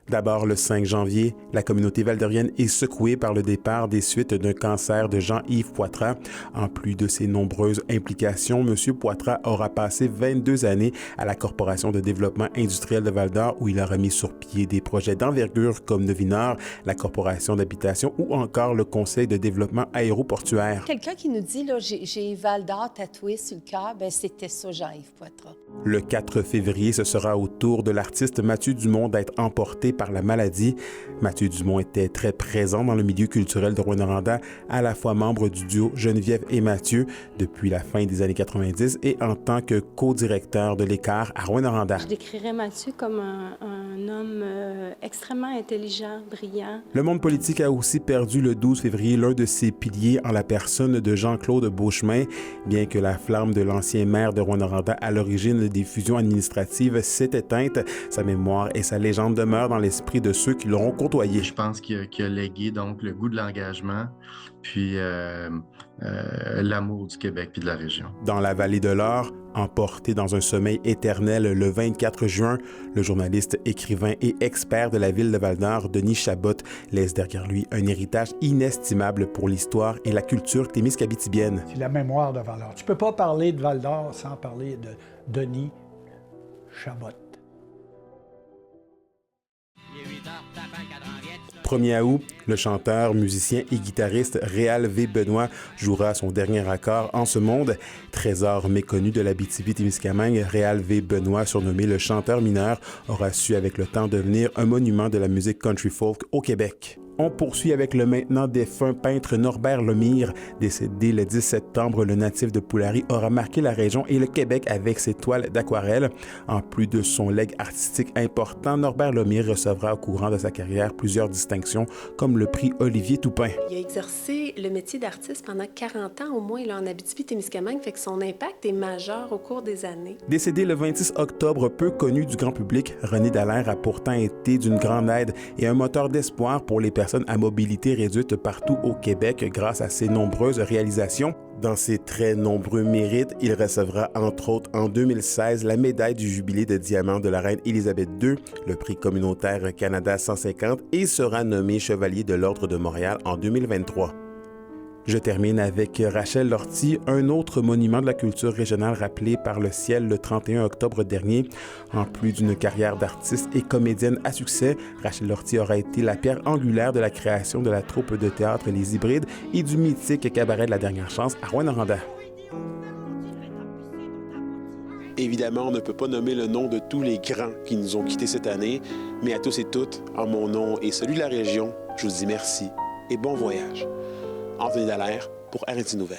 D'abord, le 5 janvier, la communauté val-d'Orienne est secouée par le départ des suites d'un cancer de Jean-Yves Poitras. En plus de ses nombreuses implications, M. Poitras aura passé 22 années à la Corporation de développement industriel de Val-d'Or où il aura mis sur pied des projets d'envergure comme Novinor, la Corporation d'habitation ou encore le Conseil de développement aéroportuaire. Quelqu'un qui nous dit, là, j'ai Val-d'Or tatoué sur le cœur, bien, c'était ça, Jean-Yves Poitras. Le 4 février, ce sera au tour de l'artiste Mathieu Dumont d'être emporté par la maladie. Mathieu Dumont était très présent dans le milieu culturel de Rouyn-Noranda, à la fois membre du duo Geneviève et Mathieu depuis la fin des années 90 et en tant que co-directeur de l'Écart à Rouyn-Noranda. Je décrirais Mathieu comme un homme extrêmement intelligent, brillant. Le monde politique a aussi perdu le 12 février l'un de ses piliers en la personne de Jean-Claude Beauchemin. Bien que la flamme de l'ancien maire de Rouyn-Noranda à l'origine des fusions administratives s'est éteinte, sa mémoire et sa légende demeurent dans l'esprit de ceux qui l'auront côtoyé. Je pense qu'il a légué donc le goût de l'engagement, puis l'amour du Québec puis de la région. Dans la vallée de l'Or, emporté dans un sommeil éternel le 24 juin, le journaliste, écrivain et expert de la ville de Val-d'Or, Denis Chabot, laisse derrière lui un héritage inestimable pour l'histoire et la culture témiscabitibienne. C'est la mémoire de Val-d'Or. Tu ne peux pas parler de Val-d'Or sans parler de Denis Chabot. 1er août, le chanteur, musicien et guitariste Réal V. Benoît jouera son dernier accord en ce monde. Trésor méconnu de l'Abitibi-Témiscamingue, Réal V. Benoît, surnommé le chanteur mineur, aura su avec le temps devenir un monument de la musique country folk au Québec. On poursuit avec le maintenant défunt peintre Norbert Lemire. Décédé le 10 septembre, le natif de Poulari aura marqué la région et le Québec avec ses toiles d'aquarelle. En plus de son legs artistique important, Norbert Lemire recevra au courant de sa carrière plusieurs distinctions, comme le prix Olivier Toupin. Il a exercé le métier d'artiste pendant 40 ans au moins là, en Abitibi-Témiscamingue, fait que son impact est majeur au cours des années. Décédé le 26 octobre, peu connu du grand public, René Dallaire a pourtant été d'une grande aide et un moteur d'espoir pour les personnes à mobilité réduite partout au Québec grâce à ses nombreuses réalisations. Dans ses très nombreux mérites, il recevra entre autres en 2016 la médaille du jubilé de diamant de la reine Élisabeth II, le prix communautaire Canada 150 et sera nommé chevalier de l'Ordre de Montréal en 2023. Je termine avec Rachel Lortie, un autre monument de la culture régionale rappelé par le ciel le 31 octobre dernier. En plus d'une carrière d'artiste et comédienne à succès, Rachel Lortie aura été la pierre angulaire de la création de la troupe de théâtre Les Hybrides et du mythique cabaret de la dernière chance à Rouyn-Noranda. Évidemment, on ne peut pas nommer le nom de tous les grands qui nous ont quittés cette année, mais à tous et toutes, en mon nom et celui de la région, je vous dis merci et bon voyage. Anthony Dallaire pour RNC Nouvelles.